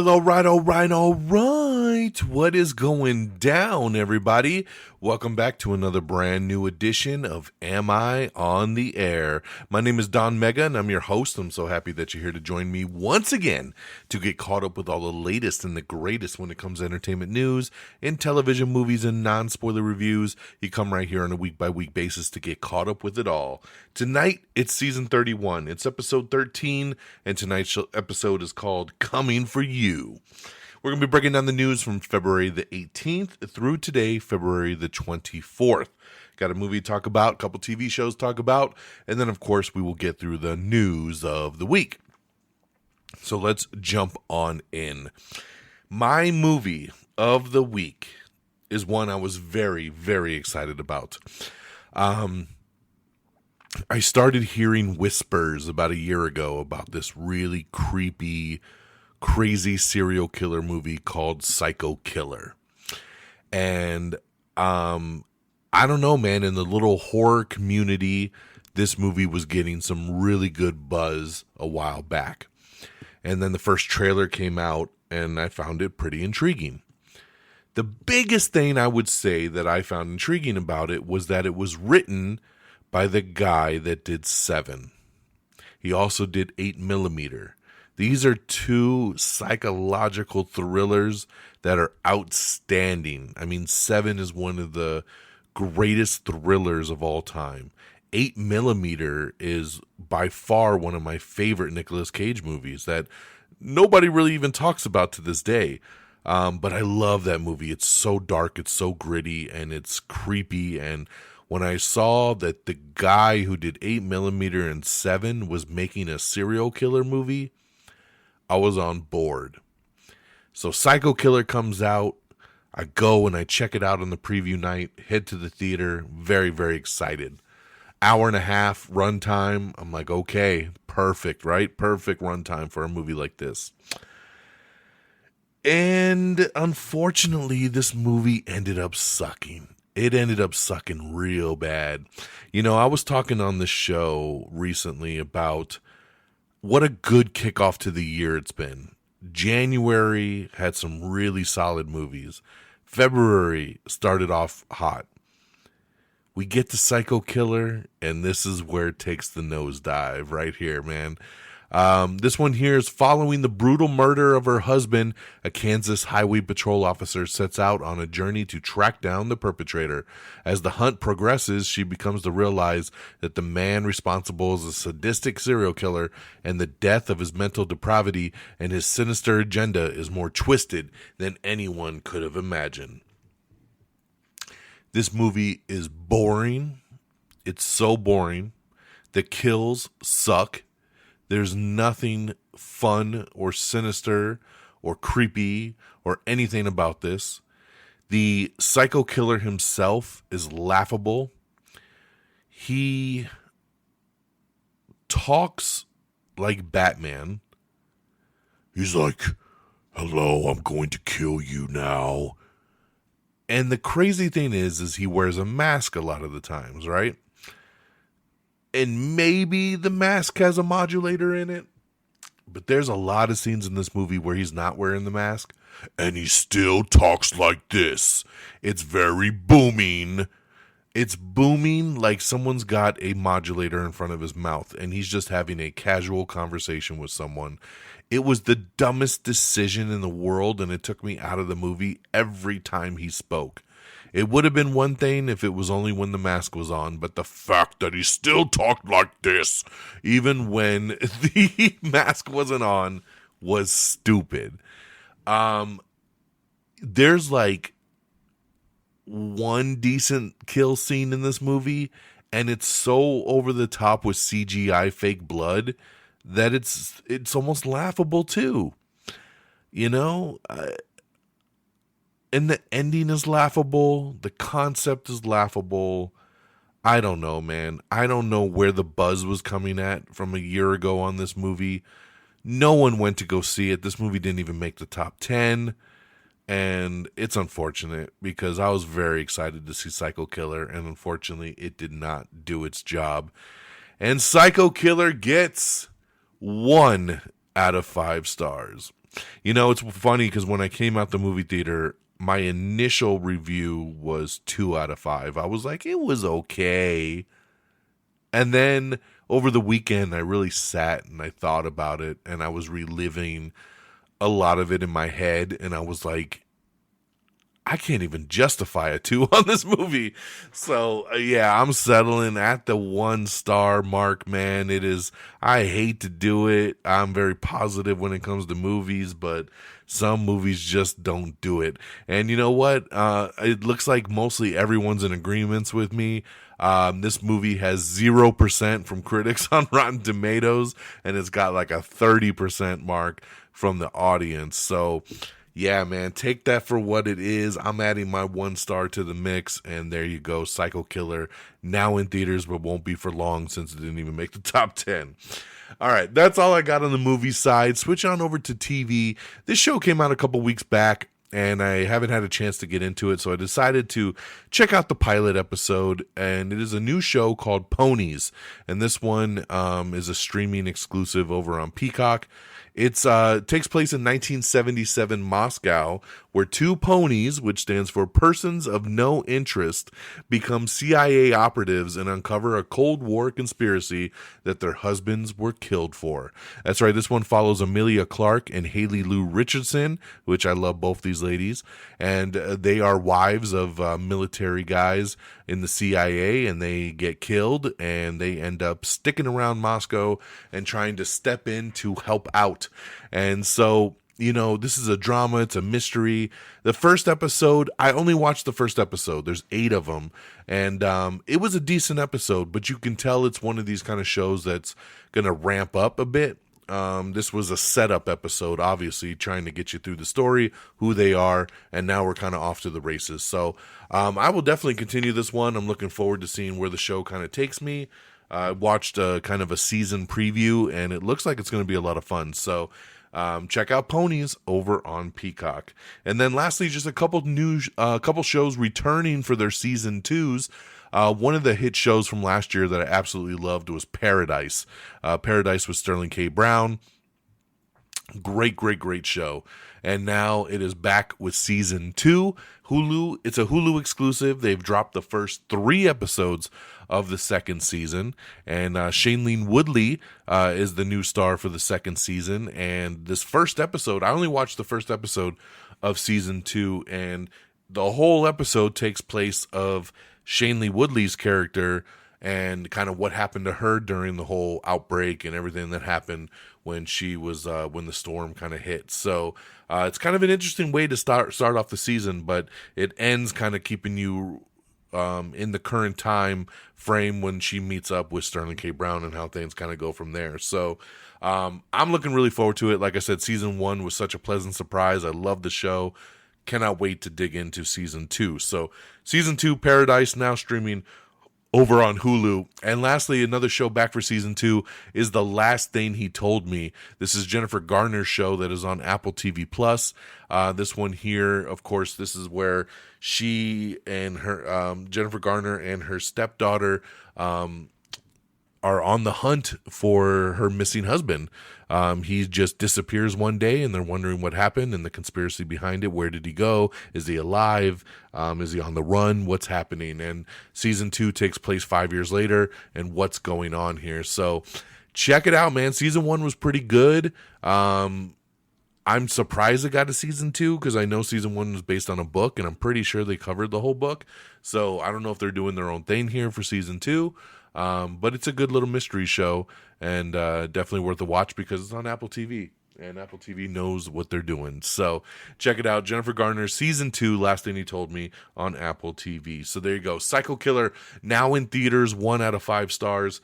All right. What is going down, everybody? Welcome back to another brand new edition of Am I on the Air? My name is DONMEGA, and I'm your host. I'm so happy that you're here to join me once again to get caught up with all the latest and the greatest when it comes to entertainment news, in television, movies, and non-spoiler reviews. You come right here on a week-by-week basis to get caught up with it all. Tonight, it's season 31. It's episode 13, and tonight's episode is called Coming for You. We're going to be breaking down the news from February the 18th through today, February the 24th. Got a movie to talk about, a couple TV shows to talk about, and then, of course, we will get through the news of the week. So let's jump on in. My movie of the week is one I was very, very excited about. I started hearing whispers about a year ago about this really creepy, crazy serial killer movie called Psycho Killer. And I don't know, man, in the little horror community, this movie was getting some really good buzz a while back. And then the first trailer came out, and I found it pretty intriguing. The biggest thing I would say that I found intriguing about it was that it was written by the guy that did Seven. He also did 8mm. These are two psychological thrillers that are outstanding. I mean, Seven is one of the greatest thrillers of all time. 8mm is by far one of my favorite Nicolas Cage movies that nobody really even talks about to this day. But I love that movie. It's so dark, it's so gritty, and it's creepy. And when I saw that the guy who did 8mm and Seven was making a serial killer movie, I was on board. So Psycho Killer comes out. I go and I check it out on the preview night, head to the theater, very, very excited. Hour and a half runtime. I'm like, okay, perfect, right? Perfect runtime for a movie like this. And unfortunately, this movie ended up sucking. It ended up sucking real bad. You know, I was talking on the show recently about what a good kickoff to the year it's been. January had some really solid movies. February started off hot. We get to Psycho Killer, and this is where it takes the nosedive right here, man. This one here is following the brutal murder of her husband. A Kansas Highway Patrol officer sets out on a journey to track down the perpetrator. As the hunt progresses, she becomes to realize that the man responsible is a sadistic serial killer, and the death of his mental depravity and his sinister agenda is more twisted than anyone could have imagined. This movie is boring. It's so boring. The kills suck. There's nothing fun or sinister or creepy or anything about this. The psycho killer himself is laughable. He talks like Batman. He's like, "Hello, I'm going to kill you now." And the crazy thing is he wears a mask a lot of the times, right? And maybe the mask has a modulator in it, but there's a lot of scenes in this movie where he's not wearing the mask, and he still talks like this. It's very booming. It's booming like someone's got a modulator in front of his mouth, and he's just having a casual conversation with someone. It was the dumbest decision in the world, and it took me out of the movie every time he spoke. It would have been one thing if it was only when the mask was on, but the fact that he still talked like this, even when the mask wasn't on, was stupid. There's like one decent kill scene in this movie, and it's so over the top with CGI fake blood that it's almost laughable too. You know, and the ending is laughable. The concept is laughable. I don't know, man. I don't know where the buzz was coming at from a year ago on this movie. No one went to go see it. This movie didn't even make the top 10. And it's unfortunate because I was very excited to see Psycho Killer. And unfortunately, it did not do its job. And Psycho Killer gets 1 out of 5 stars. It's funny because when I came out the movie theater, my initial review was 2 out of 5. I was like, it was okay. And then over the weekend, I really sat and I thought about it, and I was reliving a lot of it in my head, and I was like, I can't even justify a 2 on this movie. So, yeah, I'm settling at the 1-star mark, man. I hate to do it. I'm very positive when it comes to movies, but some movies just don't do it. And you know what? It looks like mostly everyone's in agreement with me. This movie has 0% from critics on Rotten Tomatoes, and it's got like a 30% mark from the audience. So, yeah, man, take that for what it is. I'm adding my 1-star to the mix, and there you go. Psycho Killer, now in theaters, but won't be for long since it didn't even make the top 10. All right, that's all I got on the movie side. Switch on over to TV. This show came out a couple weeks back, and I haven't had a chance to get into it, so I decided to check out the pilot episode, and it is a new show called Ponies, and this one is a streaming exclusive over on Peacock. It takes place in 1977 Moscow, where 2 ponies, which stands for Persons of No Interest, become CIA operatives and uncover a Cold War conspiracy that their husbands were killed for. That's right, this one follows Amelia Clark and Haley Lou Richardson, which I love both these ladies, and they are wives of military guys in the CIA, and they get killed, and they end up sticking around Moscow and trying to step in to help out. And so, this is a drama, it's a mystery. The first episode, I only watched the first episode. There's 8 of them, and it was a decent episode, but you can tell it's one of these kind of shows that's going to ramp up a bit. This was a setup episode, obviously, trying to get you through the story, who they are, and now we're kind of off to the races. So I will definitely continue this one. I'm looking forward to seeing where the show kind of takes me. I watched kind of a season preview, and it looks like it's going to be a lot of fun. So check out Ponies over on Peacock. And then lastly, just a couple shows returning for their season 2s. One of the hit shows from last year that I absolutely loved was Paradise. Paradise with Sterling K. Brown. Great show. And now it is back with season 2. Hulu, it's a Hulu exclusive. They've dropped the first 3 episodes of the second season. And Shailene Woodley is the new star for the second season. And this first episode, I only watched the first episode of season 2. And the whole episode takes place of Shailene Woodley's character and kind of what happened to her during the whole outbreak and everything that happened when she was when the storm kind of hit. So it's kind of an interesting way to start off the season, but it ends kind of keeping you in the current time frame when she meets up with Sterling K. Brown and how things kind of go from there. So I'm looking really forward to it. Like I said, season 1 was such a pleasant surprise. I love the show. Cannot wait to dig into season 2. So season 2, Paradise, now streaming over on Hulu. And lastly, another show back for season 2 is The Last Thing He Told Me. This is Jennifer Garner's show that is on Apple TV Plus. This one here, of course, this is where she and her Jennifer Garner and her stepdaughter are on the hunt for her missing husband. He just disappears one day, and they're wondering what happened and the conspiracy behind it. Where did he go? Is he alive? Is he on the run? What's happening? And season 2 takes place 5 years later, and what's going on here? So check it out, man. Season 1 was pretty good. I'm surprised it got to season 2 because I know season 1 was based on a book, and I'm pretty sure they covered the whole book. So I don't know if they're doing their own thing here for season 2. But it's a good little mystery show, and definitely worth a watch because it's on Apple TV, and Apple TV knows what they're doing. So check it out. Jennifer Garner, season 2, Last Thing He Told Me on Apple TV. So there you go. Psycho Killer, now in theaters, 1 out of 5 stars.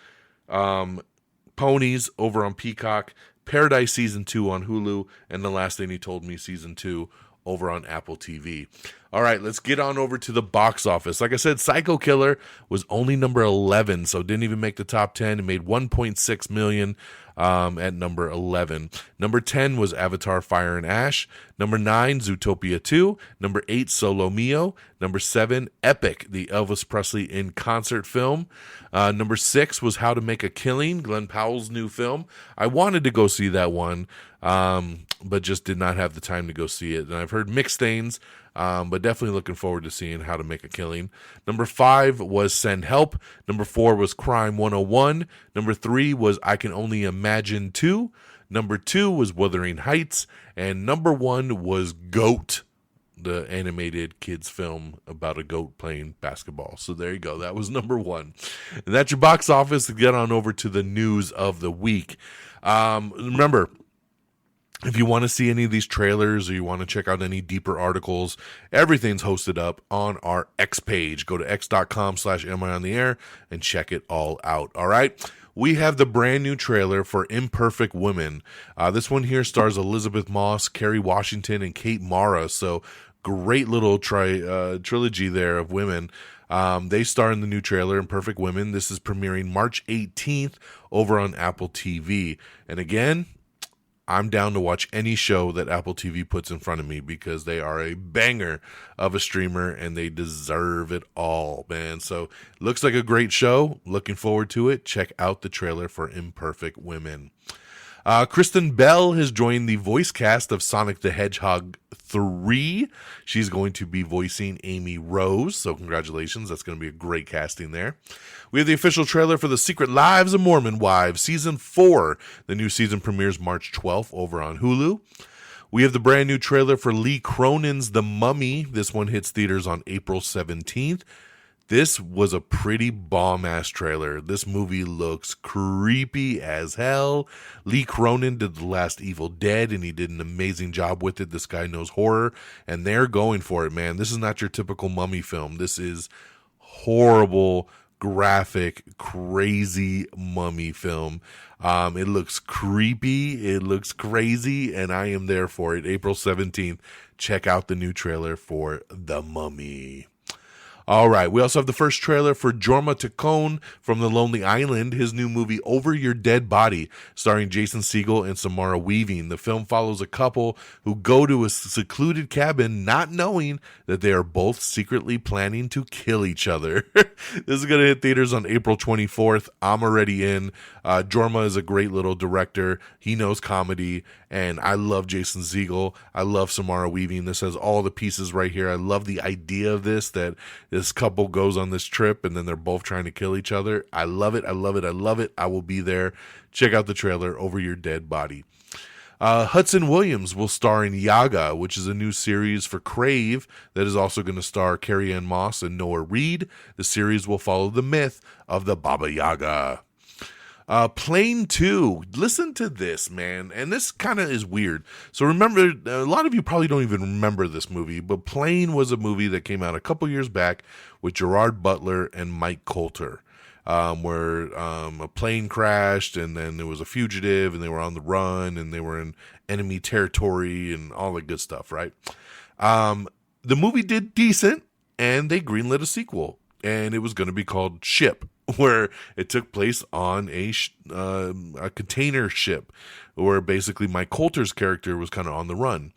Ponies over on Peacock. Paradise season 2 on Hulu, and The Last Thing He Told Me season 2 over on Apple TV. All right, let's get on over to the box office. Like I said, Psycho Killer was only number 11, so didn't even make the top 10. It made 1.6 million at number 11. Number 10 was Avatar Fire and Ash. Number 9, Zootopia 2. Number 8, Solo Mio. Number 7, Epic, the Elvis Presley in concert film. Number 6 was How to Make a Killing, Glenn Powell's new film. I wanted to go see that one, but just did not have the time to go see it. And I've heard mixed things, but definitely looking forward to seeing How to Make a Killing. Number 5 was Send Help. Number 4 was Crime 101. Number 3 was I Can Only Imagine 2. Number 2 was Wuthering Heights. And number 1 was Goat, the animated kids film about a goat playing basketball. So there you go. That was number 1. And that's your box office. To get on over to the news of the week. Remember, if you want to see any of these trailers or you want to check out any deeper articles, everything's hosted up on our X page. Go to x.com/amiontheair and check it all out. All right. We have the brand new trailer for Imperfect Women. This one here stars Elizabeth Moss, Kerry Washington, and Kate Mara. So great little trilogy there of women. They star in the new trailer, Imperfect Women. This is premiering March 18th over on Apple TV. And again, I'm down to watch any show that Apple TV puts in front of me because they are a banger of a streamer and they deserve it all, man. So looks like a great show. Looking forward to it. Check out the trailer for Imperfect Women. Kristen Bell has joined the voice cast of Sonic the Hedgehog 3. She's going to be voicing Amy Rose, so congratulations. That's going to be a great casting there. We have the official trailer for The Secret Lives of Mormon Wives, Season 4. The new season premieres March 12th over on Hulu. We have the brand new trailer for Lee Cronin's The Mummy. This one hits theaters on April 17th. This was a pretty bomb-ass trailer. This movie looks creepy as hell. Lee Cronin did The Last Evil Dead, and he did an amazing job with it. This guy knows horror, and they're going for it, man. This is not your typical mummy film. This is horrible, graphic, crazy mummy film. It looks creepy. It looks crazy, and I am there for it. April 17th. Check out the new trailer for The Mummy. All right, we also have the first trailer for Jorma Taccone from The Lonely Island, his new movie Over Your Dead Body, starring Jason Segel and Samara Weaving. The film follows a couple who go to a secluded cabin not knowing that they are both secretly planning to kill each other. This is going to hit theaters on April 24th. I'm already in. Jorma is a great little director. He knows comedy, and I love Jason Segel. I love Samara Weaving. This has all the pieces right here. I love the idea of this, that this couple goes on this trip and then they're both trying to kill each other. I love it. I love it. I love it. I will be there. Check out the trailer, Over Your Dead Body. Hudson Williams will star in Yaga, which is a new series for Crave that is also going to star Carrie Ann Moss and Noah Reid. The series will follow the myth of the Baba Yaga. Plane 2. Listen to this, man. And this kind of is weird. So remember, a lot of you probably don't even remember this movie, but Plane was a movie that came out a couple years back with Gerard Butler and Mike Coulter, where a plane crashed and then there was a fugitive and they were on the run and they were in enemy territory and all the good stuff, right? The movie did decent and they greenlit a sequel, and it was going to be called Ship, where it took place on a container ship, where basically Mike Coulter's character was kind of on the run.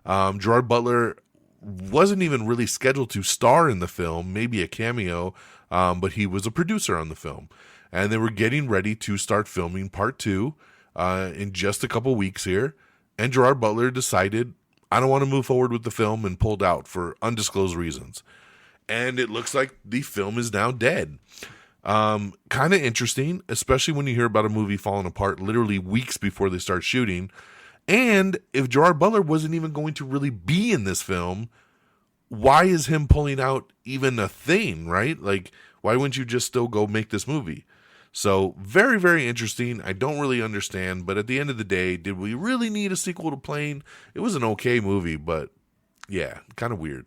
Gerard Butler wasn't even really scheduled to star in the film, maybe a cameo, but he was a producer on the film. And they were getting ready to start filming part 2 in just a couple weeks here. And Gerard Butler decided, I don't want to move forward with the film, and pulled out for undisclosed reasons. And it looks like the film is now dead. Kind of interesting, especially when you hear about a movie falling apart literally weeks before they start shooting. And if Gerard Butler wasn't even going to really be in this film, why is him pulling out even a thing, right? Like, why wouldn't you just still go make this movie? So very, very interesting. I don't really understand, but at the end of the day, did we really need a sequel to Plane? It was an okay movie, but yeah, kind of weird.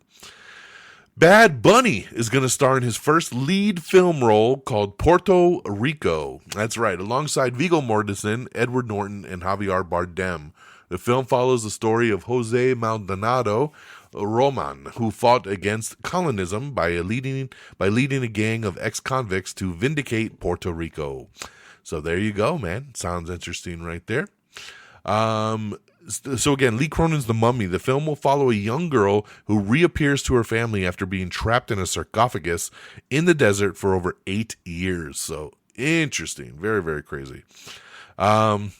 Bad Bunny is going to star in his first lead film role called Puerto Rico. That's right, alongside Viggo Mortensen, Edward Norton, and Javier Bardem. The film follows the story of Jose Maldonado, Roman, who fought against colonism by leading a gang of ex-convicts to vindicate Puerto Rico. So there you go, man. Sounds interesting right there. So again, Lee Cronin's The Mummy. The film will follow a young girl who reappears to her family after being trapped in a sarcophagus in the desert for over 8 years. So interesting. Very, very crazy. Let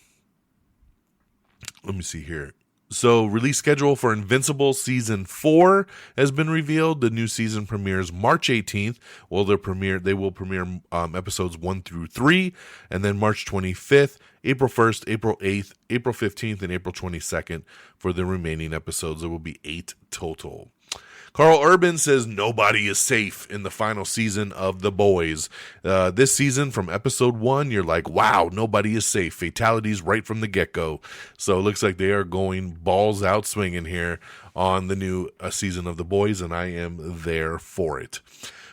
me see here. So release schedule for Invincible Season 4 has been revealed. The new season premieres March 18th. Well, they will premiere episodes 1 through 3, and then March 25th, April 1st, April 8th, April 15th, and April 22nd for the remaining episodes. There will be 8 total. Carl Urban says nobody is safe in the final season of The Boys. This season, from episode 1, you're like, wow, nobody is safe. Fatalities right from the get-go. So it looks like they are going balls out swinging here on the new season of The Boys, and I am there for it.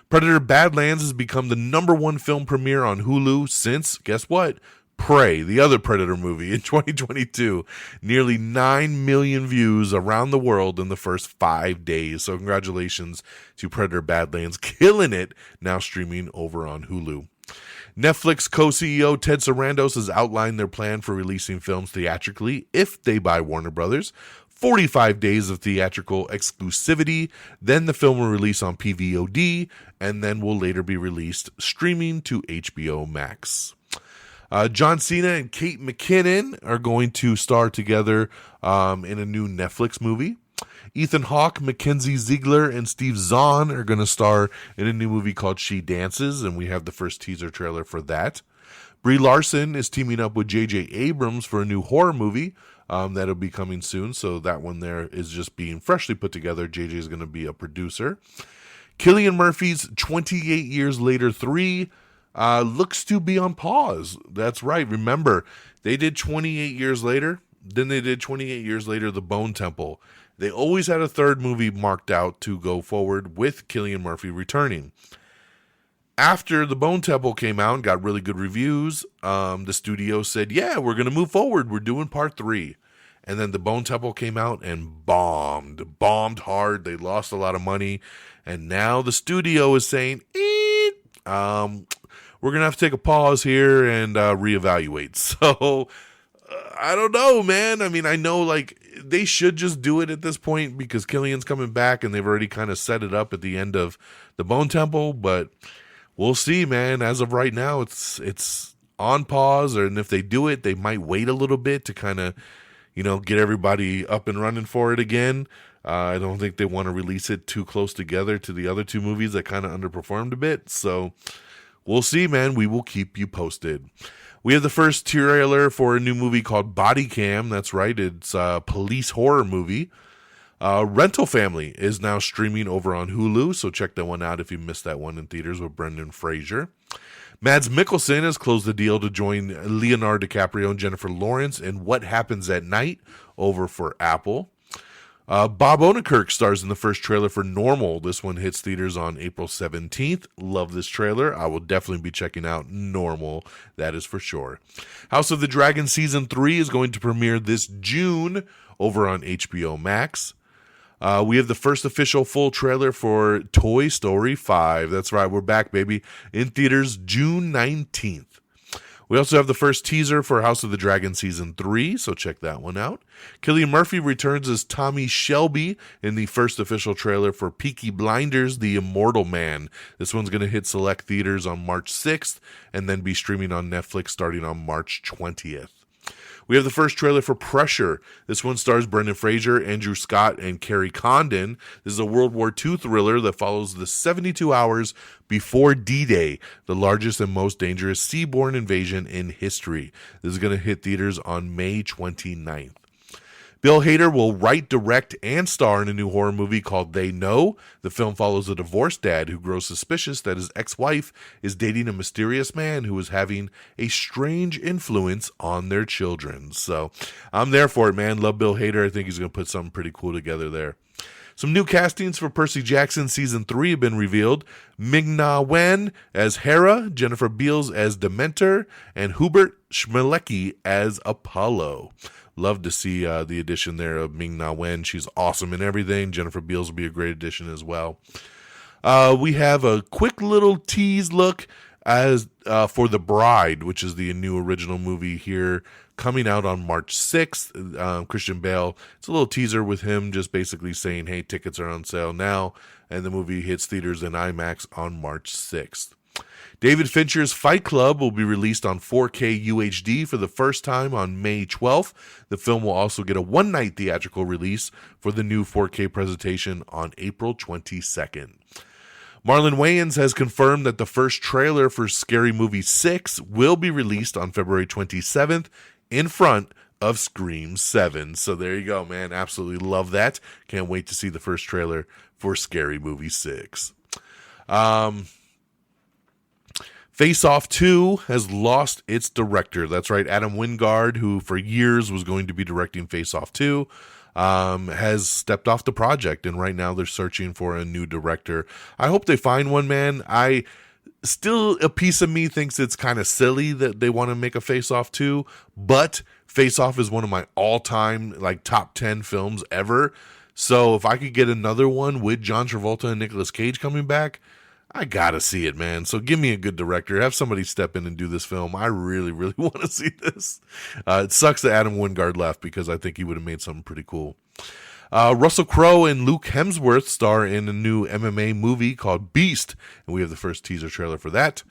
Predator Badlands has become the #1 film premiere on Hulu since, guess what? Prey, the other Predator movie, in 2022. Nearly 9 million views around the world in the first 5 days. So congratulations to Predator Badlands, killing it, now streaming over on Hulu. Netflix co-CEO Ted Sarandos has outlined their plan for releasing films theatrically if they buy Warner Brothers. 45 days of theatrical exclusivity, then the film will release on PVOD, and then will later be released streaming to HBO Max. John Cena and Kate McKinnon are going to star together in a new Netflix movie. Ethan Hawke, Mackenzie Ziegler, and Steve Zahn are going to star in a new movie called She Dances, and we have the first teaser trailer for that. Brie Larson is teaming up with J.J. Abrams for a new horror movie that'll be coming soon, so that one there is just being freshly put together. J.J. is going to be a producer. Cillian Murphy's 28 Years Later 3 looks to be on pause. That's right. Remember, they did 28 Years Later. Then they did 28 Years Later, The Bone Temple. They always had a third movie marked out to go forward with Cillian Murphy returning. After The Bone Temple came out and got really good reviews, the studio said, yeah, we're going to move forward. We're doing part 3. And then The Bone Temple came out and bombed hard. They lost a lot of money. And now the studio is saying, we're going to have to take a pause here and reevaluate. So, I don't know, man. I mean, I know, like, they should just do it at this point because Killian's coming back and they've already kind of set it up at the end of The Bone Temple. But we'll see, man. As of right now, it's on pause. And if they do it, they might wait a little bit to kind of, get everybody up and running for it again. I don't think they want to release it too close together to the other 2 movies that kind of underperformed a bit. So we'll see, man. We will keep you posted. We have the first trailer for a new movie called Body Cam. That's right. It's a police horror movie. Rental Family is now streaming over on Hulu, so check that one out if you missed that one in theaters with Brendan Fraser. Mads Mikkelsen has closed the deal to join Leonardo DiCaprio and Jennifer Lawrence in What Happens at Night over for Apple. Bob Odenkirk stars in the first trailer for Normal. This one hits theaters on April 17th. Love this trailer. I will definitely be checking out Normal. That is for sure. House of the Dragon Season 3 is going to premiere this June over on HBO Max. We have the first official full trailer for Toy Story 5. That's right, we're back, baby. In theaters June 19th. We also have the first teaser for House of the Dragon Season 3, so check that one out. Cillian Murphy returns as Tommy Shelby in the first official trailer for Peaky Blinders, The Immortal Man. This one's going to hit select theaters on March 6th and then be streaming on Netflix starting on March 20th. We have the first trailer for Pressure. This one stars Brendan Fraser, Andrew Scott, and Kerry Condon. This is a World War II thriller that follows the 72 hours before D-Day, the largest and most dangerous seaborne invasion in history. This is going to hit theaters on May 29th. Bill Hader will write, direct, and star in a new horror movie called They Know. The film follows a divorced dad who grows suspicious that his ex-wife is dating a mysterious man who is having a strange influence on their children. So I'm there for it, man. Love Bill Hader. I think he's going to put something pretty cool together there. Some new castings for Percy Jackson Season 3 have been revealed. Ming-Na Wen as Hera, Jennifer Beals as Dementor, and Hubert Schmelecki as Apollo. love to see the addition there of Ming-Na Wen. She's awesome in everything. Jennifer Beals will be a great addition as well. We have a quick little tease look as for The Bride, which is the new original movie here, coming out on March 6th. Christian Bale, it's a little teaser with him just basically saying, hey, tickets are on sale now, and the movie hits theaters in IMAX on March 6th. David Fincher's Fight Club will be released on 4K UHD for the first time on May 12th. The film will also get a one-night theatrical release for the new 4K presentation on April 22nd. Marlon Wayans has confirmed that the first trailer for Scary Movie 6 will be released on February 27th in front of Scream 7. So there you go, man. Absolutely love that. Can't wait to see the first trailer for Scary Movie 6. Face Off 2 has lost its director. That's right, Adam Wingard, who for years was going to be directing Face Off 2, has stepped off the project, and right now they're searching for a new director. I hope they find one, man. A piece of me thinks it's kind of silly that they want to make a Face Off 2, but Face Off is one of my all-time, top 10 films ever. So if I could get another one with John Travolta and Nicolas Cage coming back, I gotta see it, man. So give me a good director. Have somebody step in and do this film. I really, really want to see this. It sucks that Adam Wingard left because I think he would have made something pretty cool. Russell Crowe and Luke Hemsworth star in a new MMA movie called Beast, and we have the first teaser trailer for that.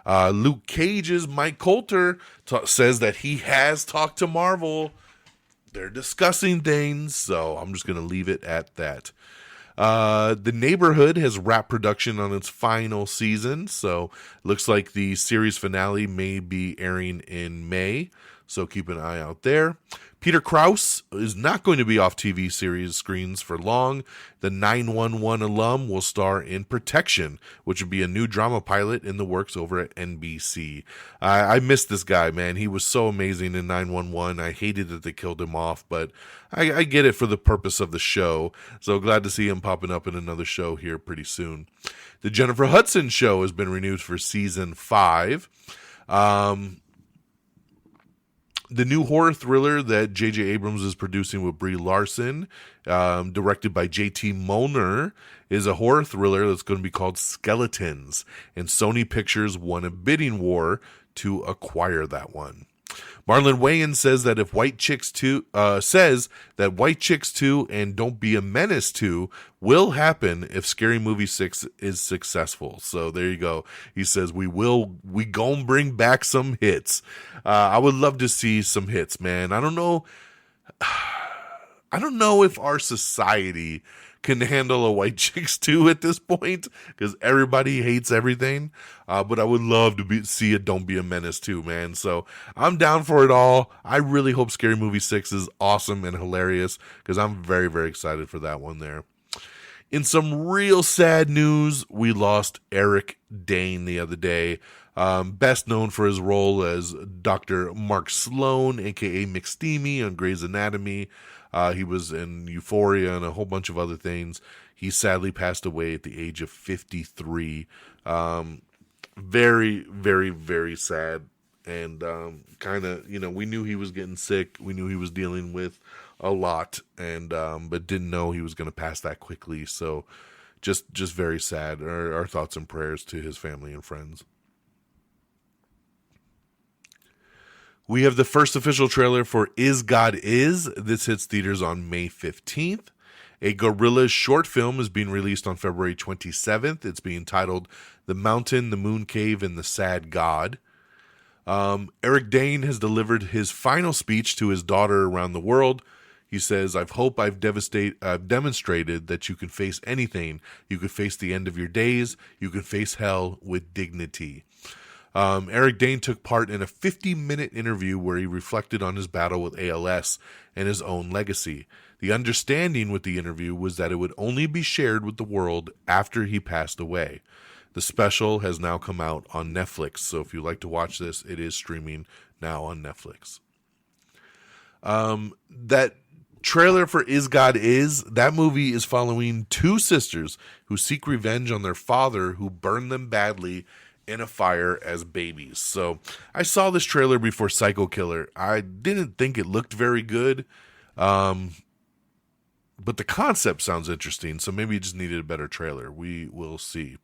Luke Cage's Mike Coulter says that he has talked to Marvel. They're discussing things, so I'm just going to leave it at that. The Neighborhood has wrapped production on its final season, so looks like the series finale may be airing in May, so keep an eye out there. Peter Krause is not going to be off TV series screens for long. The 911 alum will star in Protection, which would be a new drama pilot in the works over at NBC. I missed this guy, man. He was so amazing in 911. I hated that they killed him off, but I get it for the purpose of the show. So glad to see him popping up in another show here pretty soon. The Jennifer Hudson Show has been renewed for season 5. The new horror thriller that J.J. Abrams is producing with Brie Larson, directed by J.T. Molnar, is a horror thriller that's going to be called Skeletons, and Sony Pictures won a bidding war to acquire that one. Marlon Wayans says that White Chicks 2 and Don't Be a Menace 2 will happen if Scary Movie 6 is successful. So there you go. He says we gon' bring back some hits. I would love to see some hits, man. I don't know if our society can handle a White Chicks 2 at this point, because everybody hates everything. But I would love to see a Don't Be a Menace 2, man. So I'm down for it all. I really hope Scary Movie 6 is awesome and hilarious, because I'm very, very excited for that one there. In some real sad news, we lost Eric Dane the other day. Best known for his role as Dr. Mark Sloan, a.k.a. McSteamy on Grey's Anatomy. He was in Euphoria and a whole bunch of other things. He sadly passed away at the age of 53. Very, very, very sad. And kind of, we knew he was getting sick. We knew he was dealing with a lot, and but didn't know he was going to pass that quickly. So just very sad. Our thoughts and prayers to his family and friends. We have the first official trailer for Is God Is. This hits theaters on May 15th. A Gorillaz short film is being released on February 27th. It's being titled The Mountain, the Moon Cave, and the Sad God. Eric Dane has delivered his final speech to his daughter around the world. He says, I've demonstrated that you can face anything. You can face the end of your days. You can face hell with dignity. Eric Dane took part in a 50-minute interview where he reflected on his battle with ALS and his own legacy. The understanding with the interview was that it would only be shared with the world after he passed away. The special has now come out on Netflix, so if you'd like to watch this, it is streaming now on Netflix. That trailer for Is God Is, that movie is following two sisters who seek revenge on their father who burned them badly in a fire as babies. So I saw this trailer before Psycho Killer. I didn't think it looked very good, but the concept sounds interesting, so maybe it just needed a better trailer. We will see.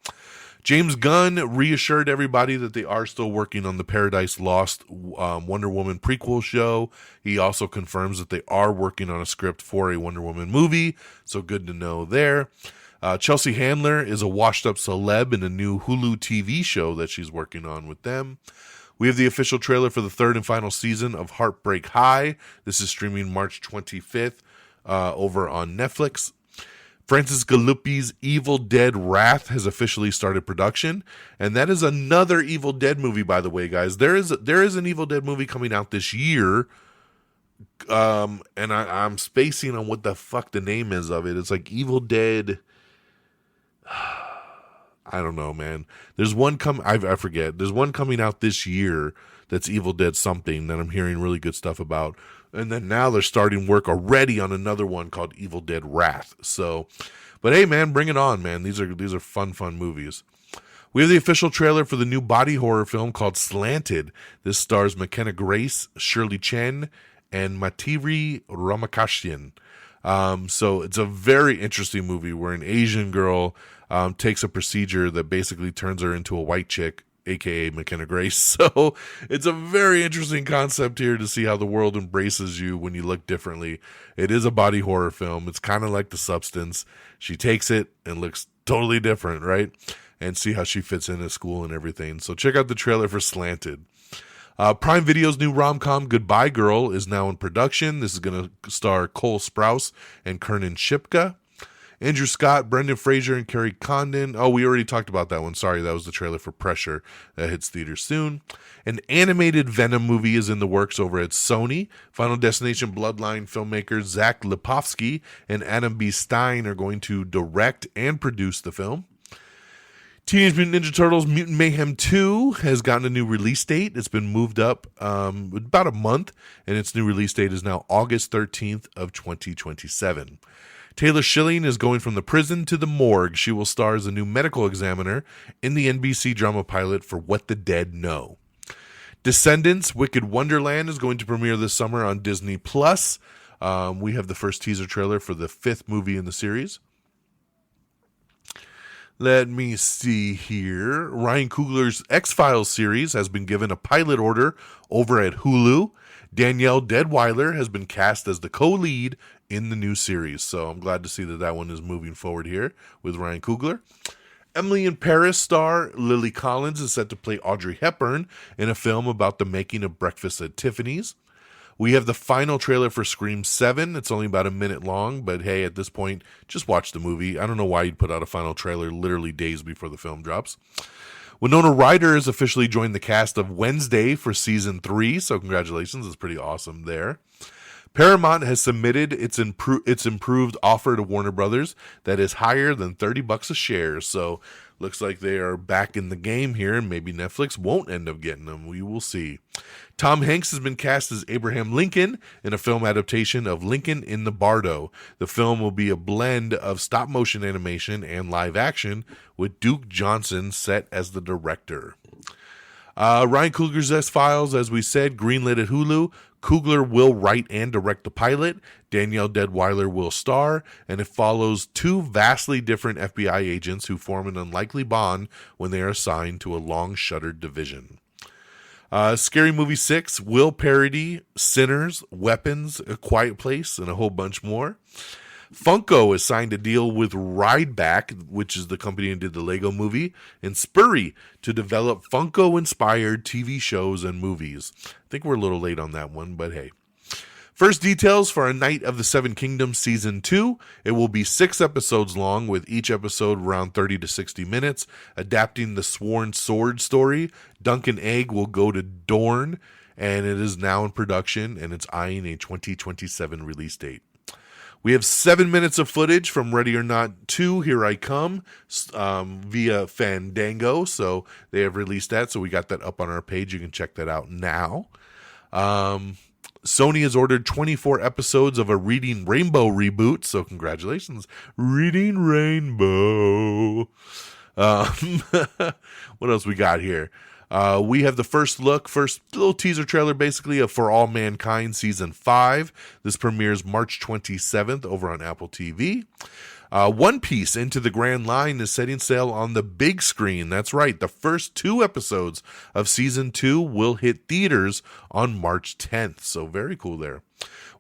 James Gunn reassured everybody that they are still working on the Paradise Lost Wonder Woman prequel show. He also confirms that they are working on a script for a Wonder Woman movie, so good to know there. Chelsea Handler is a washed-up celeb in a new Hulu TV show that she's working on with them. We have the official trailer for the third and final season of Heartbreak High. This is streaming March 25th over on Netflix. Francis Galuppi's Evil Dead Wrath has officially started production, and that is another Evil Dead movie, by the way, guys. There is an Evil Dead movie coming out this year, and I'm spacing on what the fuck the name is of it. It's like Evil Dead. I don't know, man. There's one I forget. There's one coming out this year that's Evil Dead something that I'm hearing really good stuff about. And then now they're starting work already on another one called Evil Dead Wrath. So, but hey, man, bring it on, man. These are fun movies. We have the official trailer for the new body horror film called Slanted. This stars McKenna Grace, Shirley Chen, and Matiri Ramakashian. So it's a very interesting movie where an Asian girl takes a procedure that basically turns her into a white chick, aka McKenna Grace. So it's a very interesting concept here to see how the world embraces you when you look differently. It is a body horror film. It's kind of like The Substance. She takes it and looks totally different, right? And see how she fits into school and everything. So check out the trailer for Slanted. Prime Video's new rom-com Goodbye Girl is now in production. This is going to star Cole Sprouse and Kernan Shipka. Andrew Scott, Brendan Fraser, and Kerry Condon. Oh, we already talked about that one. Sorry, that was the trailer for Pressure that hits theaters soon. An animated Venom movie is in the works over at Sony. Final Destination Bloodline filmmakers Zach Lipovsky and Adam B. Stein are going to direct and produce the film. Teenage Mutant Ninja Turtles Mutant Mayhem 2 has gotten a new release date. It's been moved up about a month, and its new release date is now August 13th of 2027. Taylor Schilling is going from the prison to the morgue. She will star as a new medical examiner in the NBC drama pilot for What the Dead Know. Descendants Wicked Wonderland is going to premiere this summer on Disney+. We have the first teaser trailer for the 5th movie in the series. Let me see here. Ryan Coogler's X-Files series has been given a pilot order over at Hulu. Danielle Deadweiler has been cast as the co-lead in the new series. So I'm glad to see that one is moving forward here with Ryan Coogler. Emily in Paris star Lily Collins is set to play Audrey Hepburn in a film about the making of Breakfast at Tiffany's. We have the final trailer for Scream 7. It's only about a minute long, but hey, at this point, just watch the movie. I don't know why you'd put out a final trailer literally days before the film drops. Winona Ryder has officially joined the cast of Wednesday for season 3, so congratulations. It's pretty awesome there. Paramount has submitted its improved offer to Warner Brothers that is higher than $30 a share. So looks like they are back in the game here, and maybe Netflix won't end up getting them. We will see. Tom Hanks has been cast as Abraham Lincoln in a film adaptation of Lincoln in the Bardo. The film will be a blend of stop-motion animation and live action, with Duke Johnson set as the director. Ryan Coogler's X-Files, as we said, greenlit at Hulu. Coogler will write and direct the pilot. Danielle Deadweiler will star, and it follows 2 vastly different FBI agents who form an unlikely bond when they are assigned to a long-shuttered division. Scary Movie 6 will parody Sinners, Weapons, A Quiet Place, and a whole bunch more. Funko has signed a deal with Rideback, which is the company that did the Lego movie, and Spurry to develop Funko-inspired TV shows and movies. I think we're a little late on that one, but hey. First details for A Night of the Seven Kingdoms Season 2. It will be 6 episodes long, with each episode around 30 to 60 minutes, adapting the Sworn Sword story. Duncan Egg will go to Dorne, and it is now in production, and it's eyeing a 2027 release date. We have 7 minutes of footage from Ready or Not 2, Here I Come, via Fandango. So they have released that. So we got that up on our page. You can check that out now. Sony has ordered 24 episodes of a Reading Rainbow reboot. So congratulations, Reading Rainbow. Um, what else we got here? We have the first little teaser trailer basically of For All Mankind Season 5. This premieres March 27th over on Apple TV. One Piece Into the Grand Line is setting sail on the big screen. That's right. The first 2 episodes of Season 2 will hit theaters on March 10th. So very cool there.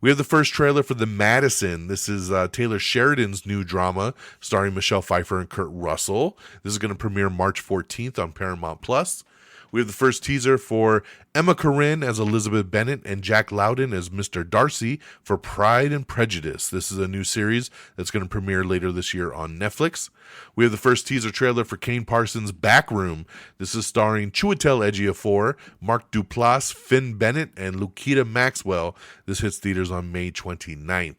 We have the first trailer for The Madison. This is Taylor Sheridan's new drama starring Michelle Pfeiffer and Kurt Russell. This is going to premiere March 14th on Paramount+. We have the first teaser for Emma Corrin as Elizabeth Bennet and Jack Lowden as Mr. Darcy for Pride and Prejudice. This is a new series that's going to premiere later this year on Netflix. We have the first teaser trailer for Kane Parsons' Backroom. This is starring Chiwetel Ejiofor, Mark Duplass, Finn Bennett, and Lukita Maxwell. This hits theaters on May 29th.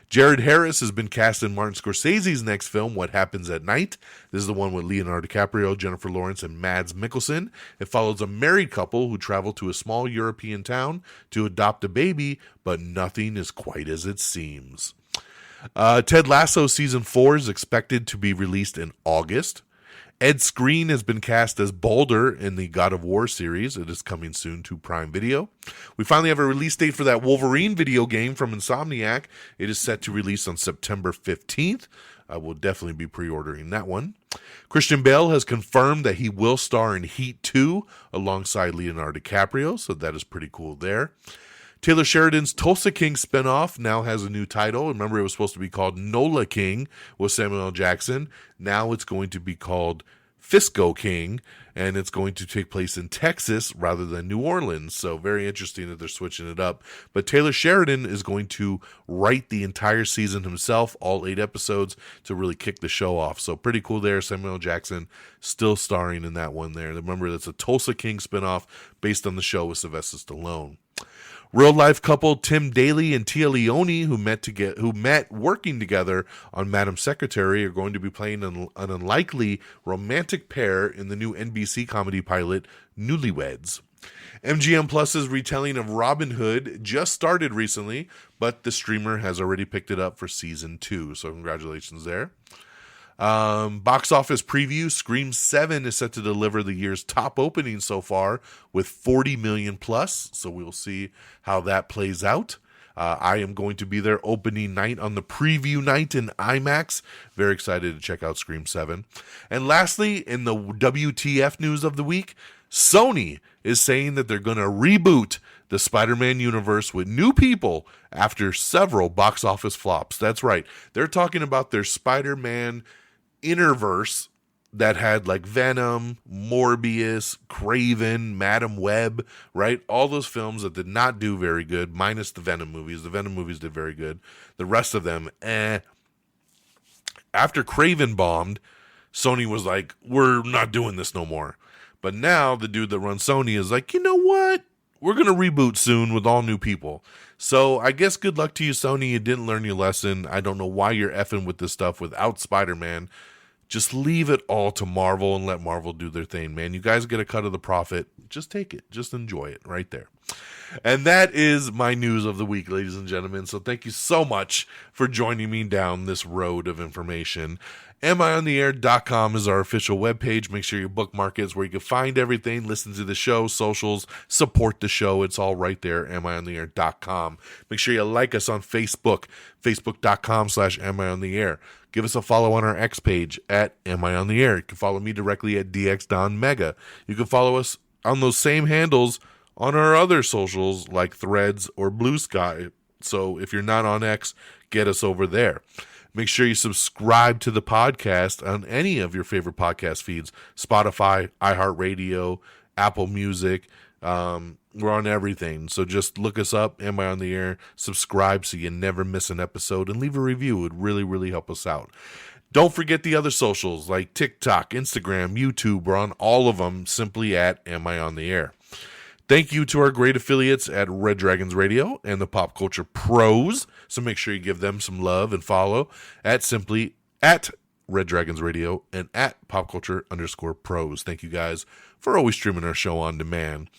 Jared Harris has been cast in Martin Scorsese's next film, What Happens at Night. This is the one with Leonardo DiCaprio, Jennifer Lawrence, and Mads Mikkelsen. It follows a married couple who travel to a small European town to adopt a baby, but nothing is quite as it seems. Ted Lasso Season 4 is expected to be released in August. Ed Skrein has been cast as Balder in the God of War series. It is coming soon to Prime Video. We finally have a release date for that Wolverine video game from Insomniac. It is set to release on September 15th. I will definitely be pre-ordering that one. Christian Bale has confirmed that he will star in Heat 2 alongside Leonardo DiCaprio, so that is pretty cool there. Taylor Sheridan's Tulsa King spinoff now has a new title. Remember, it was supposed to be called Nola King with Samuel L. Jackson. Now it's going to be called Fisco King, and it's going to take place in Texas rather than New Orleans. So very interesting that they're switching it up. But Taylor Sheridan is going to write the entire season himself, all 8 episodes, to really kick the show off. So pretty cool there. Samuel L. Jackson still starring in that one there. Remember, that's a Tulsa King spinoff based on the show with Sylvester Stallone. Real-life couple Tim Daly and Tia Leone, who met working together on Madam Secretary, are going to be playing an unlikely romantic pair in the new NBC comedy pilot Newlyweds. MGM Plus's retelling of Robin Hood just started recently, but the streamer has already picked it up for season 2, so congratulations there. Box office preview, Scream 7 is set to deliver the year's top opening so far with 40 million plus, so we'll see how that plays out. I am going to be there opening night on the preview night in IMAX. Very excited to check out Scream 7. And lastly, in the WTF news of the week, Sony is saying that they're going to reboot the Spider-Man universe with new people after several box office flops. That's right. They're talking about their Spider-Man Interverse that had like Venom, Morbius, Craven, Madam Web, right? All those films that did not do very good, minus the Venom movies. The Venom movies did very good. The rest of them, After Craven bombed, Sony was like, we're not doing this no more. But now the dude that runs Sony is like, you know what? We're going to reboot soon with all new people. So I guess good luck to you, Sony. You didn't learn your lesson. I don't know why you're effing with this stuff without Spider-Man. Just leave it all to Marvel and let Marvel do their thing, man. You guys get a cut of the profit. Just take it. Just enjoy it right there. And that is my news of the week, ladies and gentlemen. So thank you so much for joining me down this road of information. AmIOnTheAir.com is our official webpage. Make sure you bookmark it. It's where you can find everything, listen to the show, socials, support the show. It's all right there, AmIOnTheAir.com. Make sure you like us on Facebook, Facebook.com/AmIOnTheAir. Give us a follow on our X page at AmIOnTheAir. You can follow me directly at DXDonMega. You can follow us on those same handles on our other socials like Threads or Blue Sky. So if you're not on X, get us over there. Make sure you subscribe to the podcast on any of your favorite podcast feeds, Spotify, iHeartRadio, Apple Music. We're on everything. So just look us up, Am I on the Air? Subscribe so you never miss an episode, and leave a review. It would really, really help us out. Don't forget the other socials like TikTok, Instagram, YouTube. We're on all of them simply at Am I on the Air? Thank you to our great affiliates at Red Dragons Radio and the Pop Culture Pros. So make sure you give them some love and follow at Red Dragons Radio and at popculture_pros. Thank you guys for always streaming our show on demand.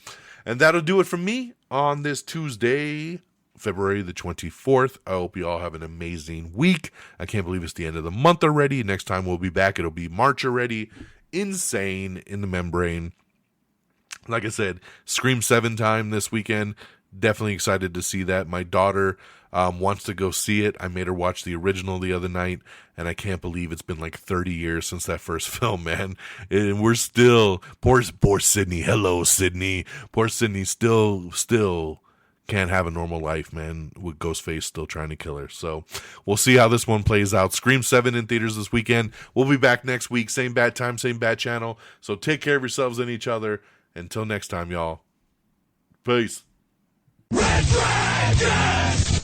And that'll do it from me on this Tuesday, February the 24th. I hope you all have an amazing week. I can't believe it's the end of the month already. Next time we'll be back, it'll be March already. insane in the membrane. Like I said, Scream 7 time this weekend. Definitely excited to see that. My daughter wants to go see it. I made her watch the original the other night, and I can't believe it's been like 30 years since that first film, man. And we're still, poor Sydney. Hello, Sydney. Poor Sydney still can't have a normal life, man, with Ghostface still trying to kill her. So we'll see how this one plays out. Scream 7 in theaters this weekend. We'll be back next week. Same bad time, same bad channel. So take care of yourselves and each other. Until next time, y'all. Peace. Red Dragon!